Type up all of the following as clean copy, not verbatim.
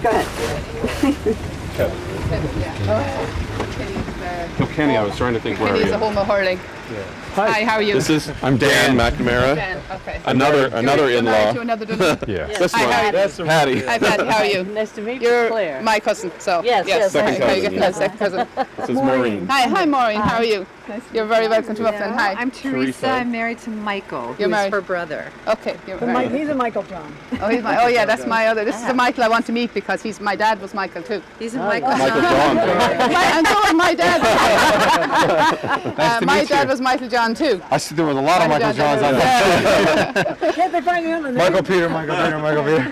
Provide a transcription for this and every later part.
Go ahead. No, Kenny, I was trying to think where Kenny's a homo hurling. Hi, how are you? I'm Dan McNamara. Dan, okay. Another You're married in-law. to another Dublin? Yeah. Hi, This how are one. you? That's Patty. Hi, Patty, how are you? Nice to meet you, You're Claire. my cousin, so. Yes, yes, Second How are you cousin, getting yeah. that second cousin? This is Maureen. Hi, Maureen, how are you? You're very welcome to Upland. Hi. I'm Teresa. Teresa. I'm married to Michael. You're who's married. her brother. Okay. He's a Michael John. Oh, yeah, that's my other. This is the Michael I want to meet because my dad was Michael too. He's a Michael. Michael John. And so was my dad. My dad was Michael John too. I see there was a lot of Michael Johns on that. Can't they find you on the name? Michael Peter.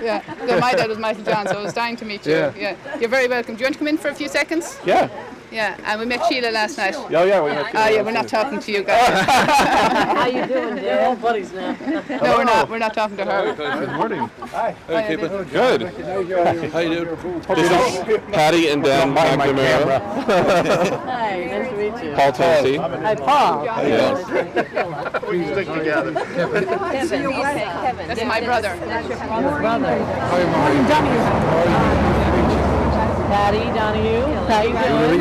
Yeah, so my dad was Michael John, so I was dying to meet you. Yeah. You're very welcome. Do you want to come in for a few seconds? Yeah. Yeah, and we met Sheila last night. Oh, yeah. We met Yeah, we're not talking to you guys. How you doing, dear? We're all buddies now. No, we're not. We're not talking to her. Good morning. Hi. Hey, good. How you doing? This is Patty and Dan McNamara. Hi, nice to meet you. Paul Tennessee. Hi, Paul. Yes. Kevin. That's my brother. Patty Donahue. How you doing?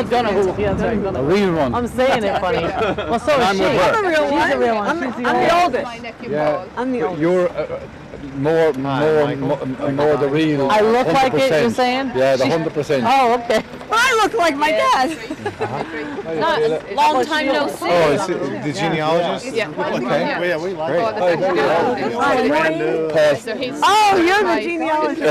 Donahue. Yeah, sorry. The real one. I'm saying it funny. Well, so is I'm she. with her. I'm the real one. She's the real one. I'm She's the oldest. My nephew Paul. I'm the oldest. You're more the real. I look like it, 100%. you're saying? Yeah, the 100%. Oh, okay. I look like my dad. Long time no see. Oh, is it the genealogist? Yeah. Okay. Yeah, we like Oh, that's actually good. So he's You're my- the genealogist.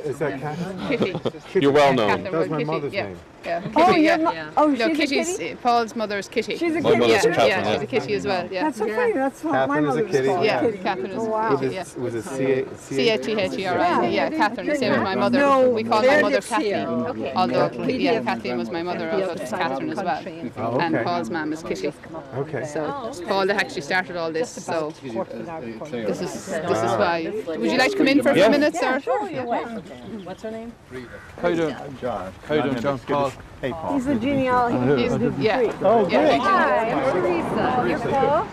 Is that Catherine? Kitty. You're well known. Catherine, That's my Kitty, mother's yeah. name. Yeah, Kitty, Oh, yeah. oh, No, she's Kitty's a kitty? Paul's mother is Kitty. She's a My kitty. mother's Yeah, Catherine. yeah, she's a Kitty as well. Yeah. That's so funny. That's what my Catherine is a mother was kitty? called. Yeah, Kitty. Catherine is Oh, wow. a Kitty, yeah. Was it C-A-T-H-E-R-I-N, yeah, Catherine, the same as my mother. No, We call my mother Meredith's Kathy, here. although, yeah, Kathleen was my mother, but it's Catherine as well. And Paul's mum is Kitty. Okay. So it's Paul that actually started all this, so this is why. Would you like to come in for a few minutes, or? What's her name? How you doing? John. How you doing, John? Paul. Hey, Paul. He's the genealogist. Yeah. Oh, Yeah. Hi, I'm Teresa. You're Paul.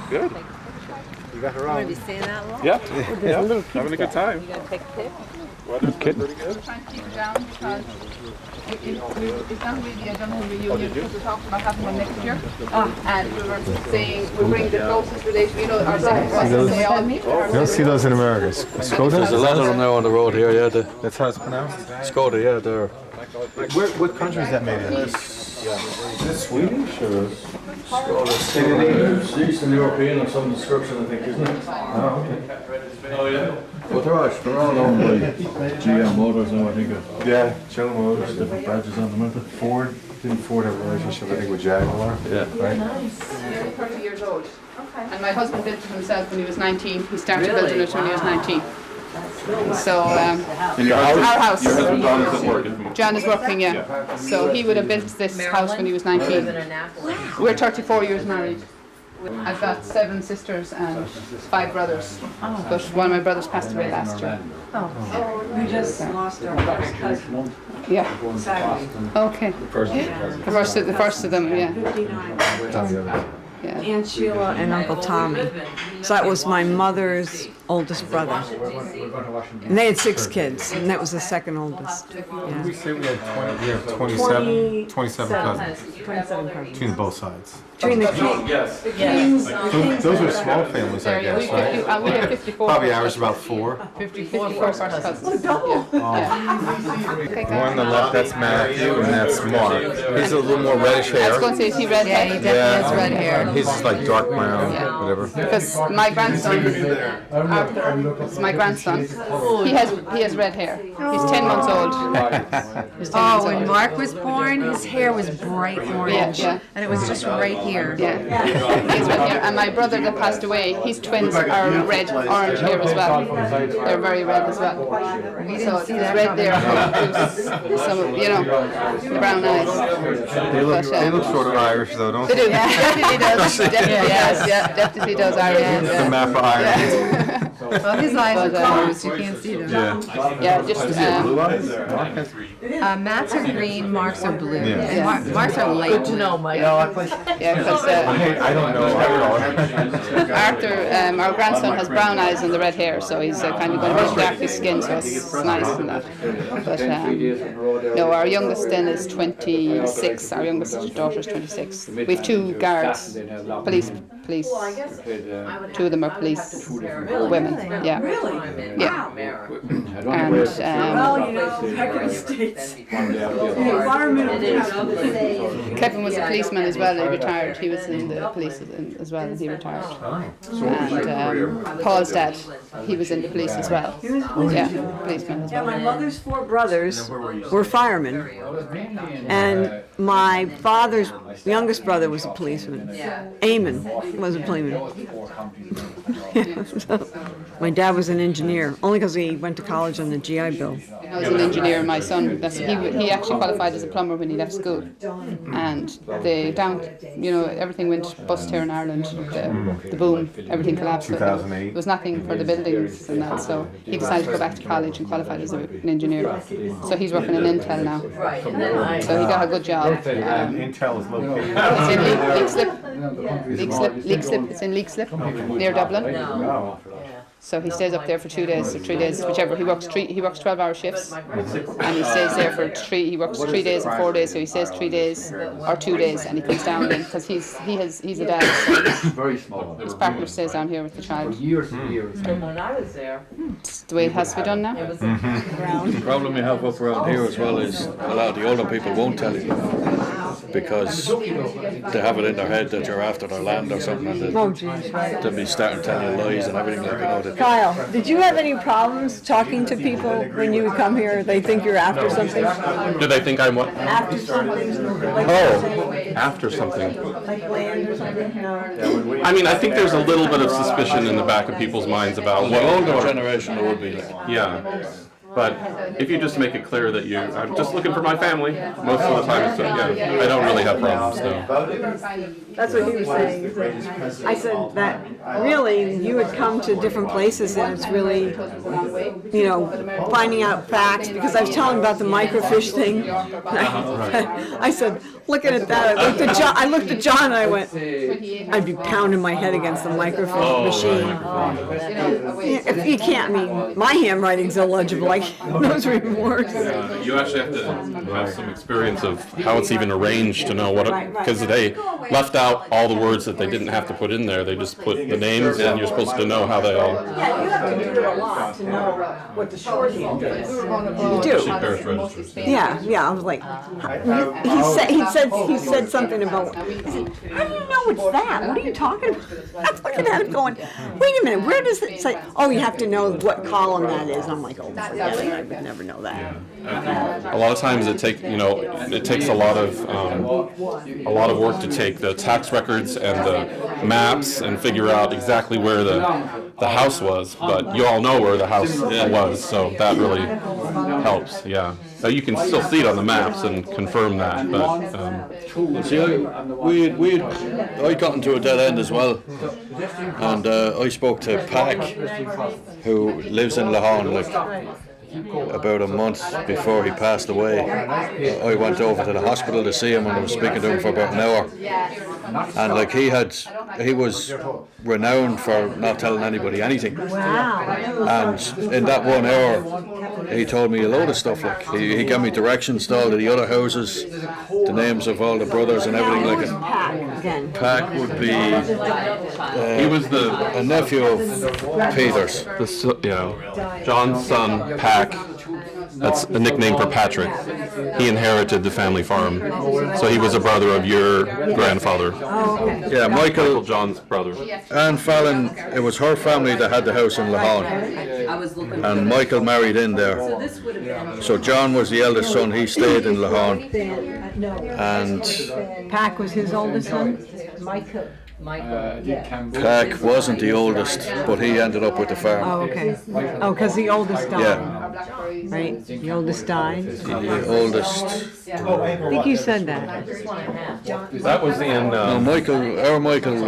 Good. You got her I'm on. going to be staying that long. Yeah. Yeah. Having a good time. You going to take a pic? Weather's pretty good. We're trying to keep it down because it's not really a Dublin reunion because we're talking about having one next year. And we were saying we bring the closest relation, our second cousins, they all meet. You don't see those in America. Skoda? There's a lot of them now on the road here, yeah. That's how it's pronounced? Skoda, yeah, they're. What country is that made in? Is it Swedish or? It's Eastern European of some description, I think, isn't it? Oh, okay. Oh, yeah. But they're all owned by GM Motors now, I think. Yeah, General Motors. There's different badges on them, aren't there? Didn't Ford have a relationship, I think, with Jaguar? Yeah. Right? I'm 30 years old. And my husband built it himself when he was 19. He started building it when he was 19. So, Your our house. Your husband John is at work. John is working, yeah. So he would have built this house when he was 19. We're 34 years married. I've got 7 sisters and 5 brothers. But one of my brothers passed away last year. We just lost our first cousin. Yeah. Saturday. Okay. The first of them, yeah. 59. Yeah. Aunt Sheila and Uncle Tommy. So that was my mother's oldest brother. And they had 6 kids, and that was the second oldest. Yeah. We say we have 27 cousins 27 cousins. between both sides. Between the Kings. Those are small families, I Yeah, guess, right? we have 54. Probably average about 4. 54 first cousins. Yeah. Okay, One on the left, that's Matthew, and that's Mark. He's a little more reddish I was going hair. to say he red Yeah, he hair. definitely has red hair. He's just like dark brown, Yeah. whatever. Because my grandson, Arthur, is my grandson. He has red hair. He's 10 months old. He's 10 months Oh, when old. Mark was born, his hair was bright orange. Yeah. And it was just right here. Yeah, he has red hair. And my brother that passed away, his twins are red, orange hair as well. They're very red as well. So it's red there, some, the brown eyes. They look sort of Irish, though, don't They they? do. Definitely does. Definitely does. Yeah, definitely does. Irish. The map of Ireland. Well, his eyes are closed. You can't see them. Yeah, just Blue eyes? Matt's are green, Mark's are blue. Yeah. And Mark's are light. Good to know, Mike. yeah, because I don't know. Arthur, our grandson has brown eyes and the red hair, so he's kind of going to be darker skin, so it's nice and that. But no, our youngest then is 26. Our youngest daughter is 26. We have 2 guards, police. Two of them are police women. Yeah. Yeah. And Kevin was a policeman as well. He retired. He was in the police as well, and he retired. And Paul's dad, he was in the police as well. Yeah, policeman as well. My mother's 4 brothers were firemen, and my father's youngest brother was a policeman. Eamon was a policeman. Yeah, so my dad was an engineer, only because he went to college on the GI Bill. I was an engineer, my son, he actually qualified as a plumber when he left school. And everything went bust here in Ireland, the boom, everything collapsed. 2008. There was nothing for the buildings and that, so he decided to go back to college and qualified as an engineer. So he's working in Intel now. So he got a good job. Intel is located. It's in Leak Slip, near Dublin. So he stays up there for 2 days or 3 days, whichever. He works 12-hour shifts, and he stays there for 3. He works 3 days or 4 days, so he stays 3 days or 2 days, and he comes down then because he's a dad. So his partner stays down here with the child. When I was there. It's the way it has to be done now. The problem you have up around here as well is a lot of the older people won't tell you because they have it in their head that you're after their land or something, and they'll be starting telling you lies and everything like that. Kyle, did you have any problems talking to people when you would come here? They think you're after something? Do they think I'm what? After something? Like After something. like land or something? No. I mean, I think there's a little bit of suspicion in the back of people's minds about The older what. generation there would be like. Yeah. But if you just make it clear that I'm just looking for my family, most of the time it's, I don't really have problems, though. That's what he was saying. I said that really you would come to different places and it's really, finding out facts, because I was telling him about the microfiche thing. I said, looking at that, I looked at John and I went, I'd be pounding my head against the microfiche machine. If you can't, my handwriting's illegible. Those were even worse. You actually have to have some experience of how it's even arranged to know what because they left out all the words that they didn't have to put in there. They just put the names, and you're supposed to know how they all. Yeah, you have to do a lot to know what the shorthand is. You do. Yeah. I was like, he said something about. I said, how do you know it's that? What are you talking about? I'm looking at him going, wait a minute, where does it say? Oh, you have to know what column that is. And I'm like, oh, forget it. I would never know that. A lot of times it takes a lot of work to take the tax records and the maps and figure out exactly where the house was. But you all know where the house was, so that really helps. Yeah, you can still see it on the maps and confirm that. But see, I got into a dead end as well, and I spoke to Pack, who lives in Lahan, about a month before he passed away. I went over to the hospital to see him, and I was speaking to him for about an hour. And he was renowned for not telling anybody anything. Wow. And in that 1 hour, he told me a load of stuff. He gave me directions to all of the other houses, the names of all the brothers and everything like it. Pack would be. he was a nephew of Peter's. John's son, Pack. That's a nickname for Patrick. He inherited the family farm, so he was a brother of your grandfather. Oh, okay. Yeah, Michael John's brother. Anne Fallon, it was her family that had the house in Lahan, and Michael married in there. So John was the eldest son, he stayed in Lahan, and Pack was his oldest son? Pack wasn't the oldest, but he ended up with the farm. Oh, okay. Oh, because the oldest died. Yeah. Right? The oldest died? The oldest. I think you said that. That was in. No,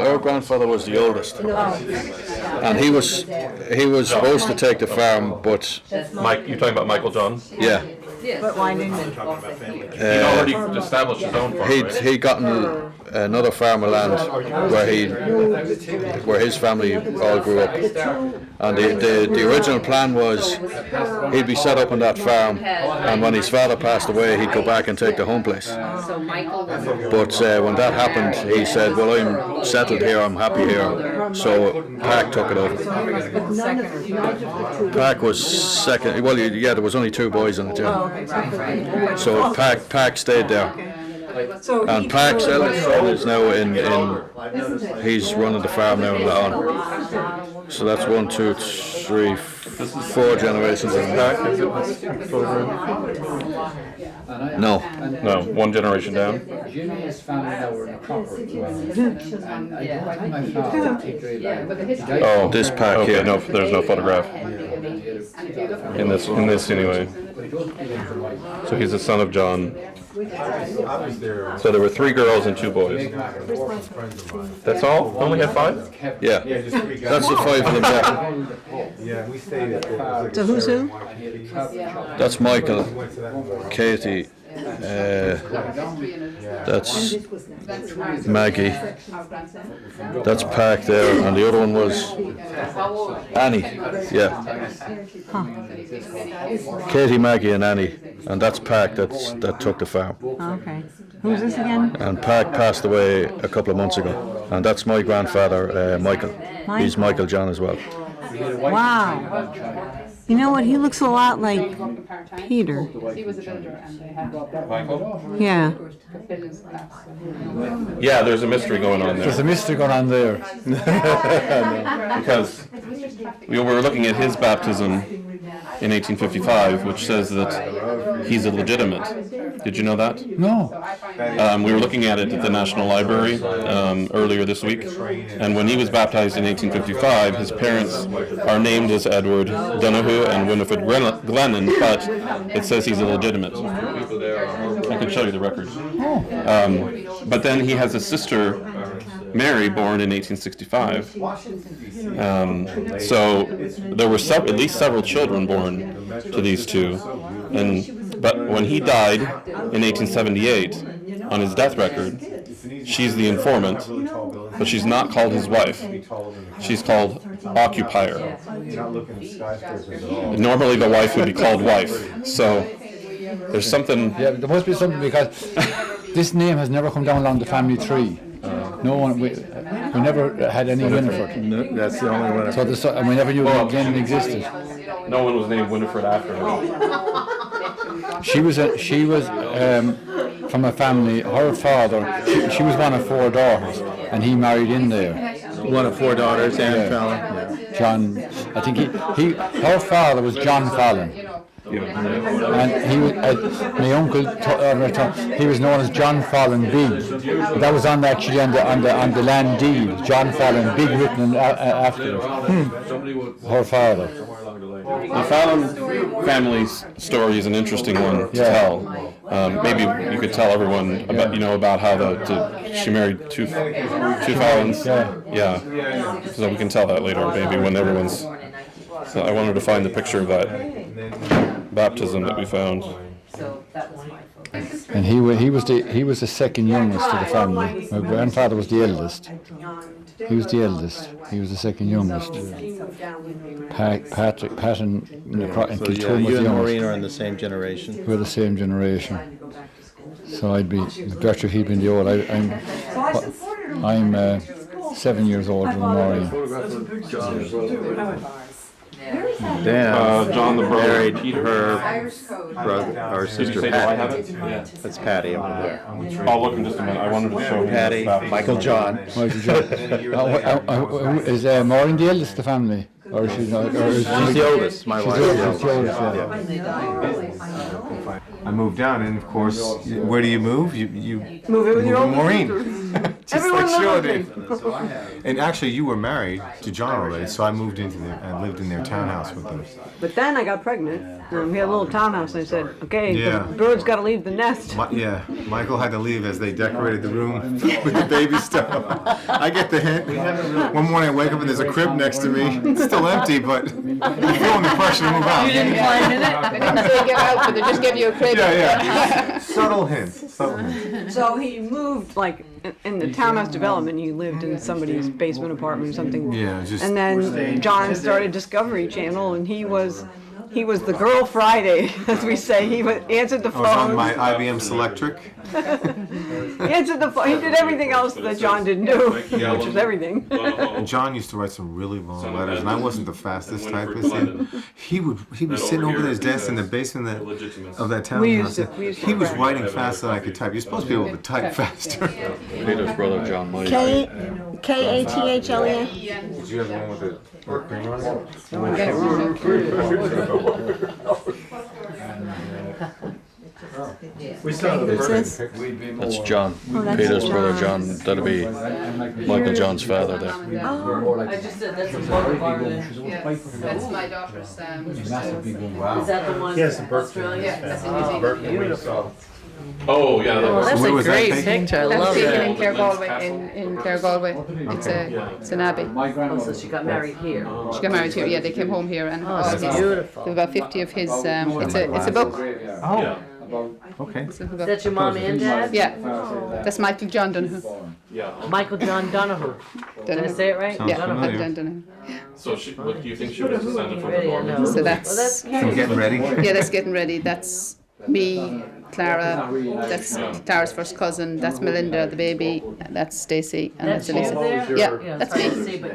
our grandfather was the oldest. and he was supposed to take the farm, but Mike, you're talking about Michael John? yeah, But why didn't He'd already established his own farm, right? he'd gotten another farm of land where his family all grew up, and the original plan was he'd be set up on that farm, and when his father passed away, he'd go back and take the home place. But when that happened, he said, "Well, I'm settled here. I'm happy here." So Pack took it over. Pack was second. Well, yeah, there was only 2 boys in it. Yeah. So Pack stayed there. And Pack's eldest son is now in he's running the farm now in Laon. So that's 1, 2, 3, 4 generations of Pack. No. No, one generation down. Oh, This Pack okay, here. no, there's no photograph in this anyway. So he's the son of John. So there were 3 girls and 2 boys. That's all? Only had 5? Yeah, that's the 5 of them there. So who's who? That's Michael, Katie, that's Maggie, that's Pack there, and the other one was Annie. Yeah, Katie, Maggie, and Annie, and that's Pack that took the farm. Okay. Who's this again? And Pack passed away a couple of months ago, and that's my grandfather, Michael. He's Michael John as well. Wow. You know what? He looks a lot like Peter. He was a builder and they had Michael? Yeah. Yeah, there's a mystery going on There's there. a mystery going on there. Because we were looking at his baptism in 1855, which says that he's illegitimate. Did you know that? No. We were looking at it at the National Library earlier this week, and when he was baptized in 1855, his parents are named as Edward Donahue and Winifred Glennon, but it says he's illegitimate. I can show you the record. But then he has a sister, Mary, born in 1865. So there were at least several children born to these two, but when he died in 1878, on his death record, she's the informant, but she's not called his wife. She's called occupier. Normally the wife would be called wife. So there's something. Yeah, there must be something, because this name has never come down along the family tree. No one, we never had any Winifred. No, that's the only one. And we never knew Glennon existed. No one was named Winifred after her. She was from a family. Her father, she was one of 4 daughters, and he married in there. One of 4 daughters, Anne Fallon. John, I think her father was John Fallon. And he was, my uncle, he was known as John Fallon Big. That was actually on the land deed. John Fallon Big written after it. Her father. The Fallon family's story is an interesting one to tell. Maybe you could tell everyone about how she married two Fallons. Yeah. So we can tell that later, maybe when everyone's. So I wanted to find the picture of that baptism that we found. And he was the second youngest of the family. My grandfather was the eldest. He was the eldest. He was the second youngest. Pat and Kiltone was the you and Maureen youngest. are in the same generation. We're the same generation. So I'd be better if he'd been the old. I'm 7 years older than Maureen. John the brother. Married her brother, or Did you sister say, do I have Patty. it? Yeah. That's Patty over there. I'll look in just a minute. I wanted to show him. Patty, Michael John. Is Maureen the eldest of the family? Or is she not? Or is She's the oldest, my wife. She's the oldest, I moved down, and of course, where do you move? You Move it with your old Maureen. Just Everyone like Sheila lived did. with me. And actually, you were married to John already, so I moved into and lived in their townhouse with them. But then I got pregnant. We had a little townhouse, and I said, okay, Yeah. the bird's got to leave the nest. Yeah, Michael had to leave as they decorated the room with the baby stuff. I get the hint. One morning I wake up and there's a crib next to me. It's still empty, but I'm feeling the pressure to move out. You didn't climb in it? They didn't say get out, but they just gave you a crib. Yeah. Subtle hints. Subtle hints. So he moved, like, in the townhouse development, he lived in somebody's basement apartment or something. Yeah, just. And then John started Discovery Channel, and he was the girl Friday, as we say. He answered the I was on phone. my IBM Selectric. He answered the phone. He did everything else that John didn't do, which was everything. And John used to write some really long letters, and I wasn't the fastest typist. And he would be sitting over his desk in the basement of that townhouse. He was writing faster than I could type. You're supposed to be able to type faster. Peter's brother John Michael. K-A-T-H-L-E-A. Did you have the one with the cream on That's John. Peter's brother John. That'll be Michael John's father there. I just said that's a part of our. Yes, that's my daughter's. Is that the one? Yes, the Australia? Yeah, that's in New Zealand. Beautiful. Oh, yeah. Oh, that's Where a was that great taken? picture. I That's love taken that. in Claregalway. In Claregalway, it's an abbey. Oh, so she got married here. She got married here. Yeah, they came home here, and Oh, it's beautiful. there's about 50 of his. It's a book. Oh, okay. It's a book. Is that your mommy and dad? Yeah, that's Michael John Donoghue. Michael John Donoghue. Did I say it right? Sounds Yeah, familiar. Michael John Donoghue. So what do you think she was descended from the Ready or Norman? no? So that's I'm getting ready. yeah, that's getting ready. That's me, Clara. That's Clara's first cousin. That's Melinda, the baby. That's Stacy, and that's That's you Elisa. there? Yeah, Yeah, that's it's hard to me. see, but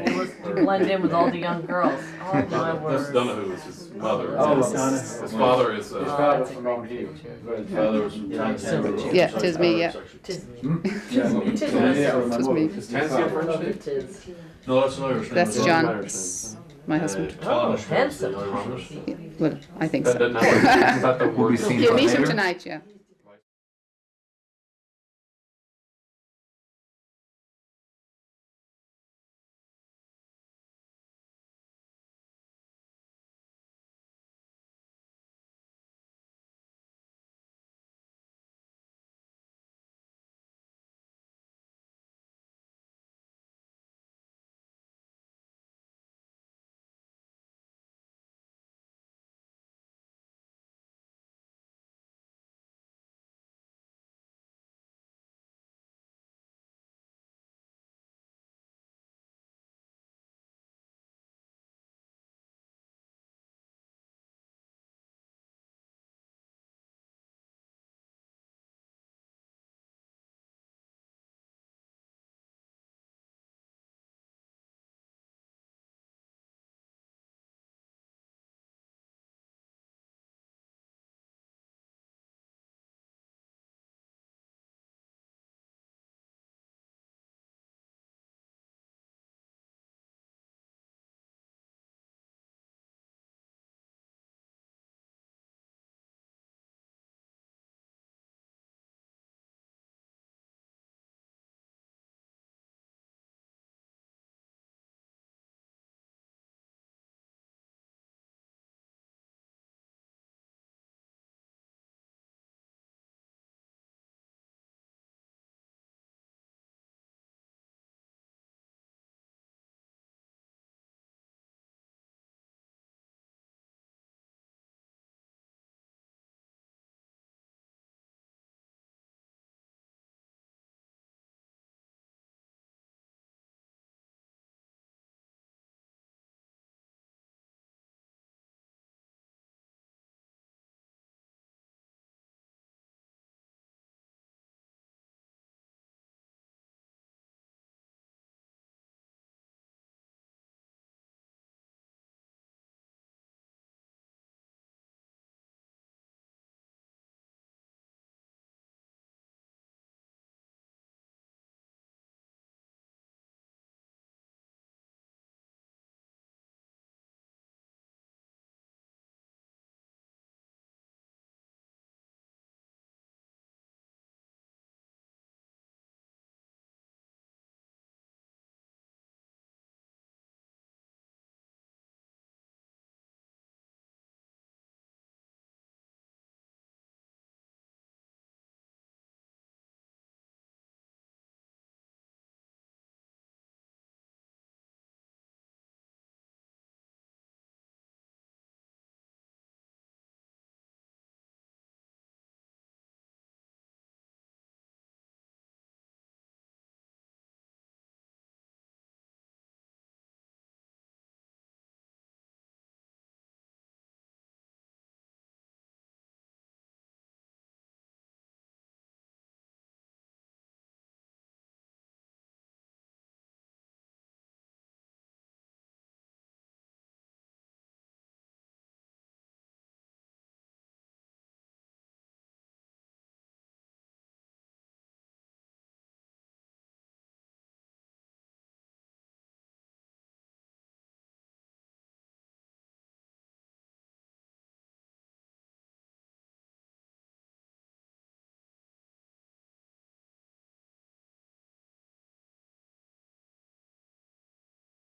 you blend in with all the young girls. Oh my That's word. Donoghue is his mother. His father is. Yeah, tis me. Yeah, Tis me. tis me. Tis. No, that's an Irish name. That's John, that's my husband. Oh, handsome. Well, I think so. Is that the word? We'll be seen You'll meet later. him tonight. Yeah.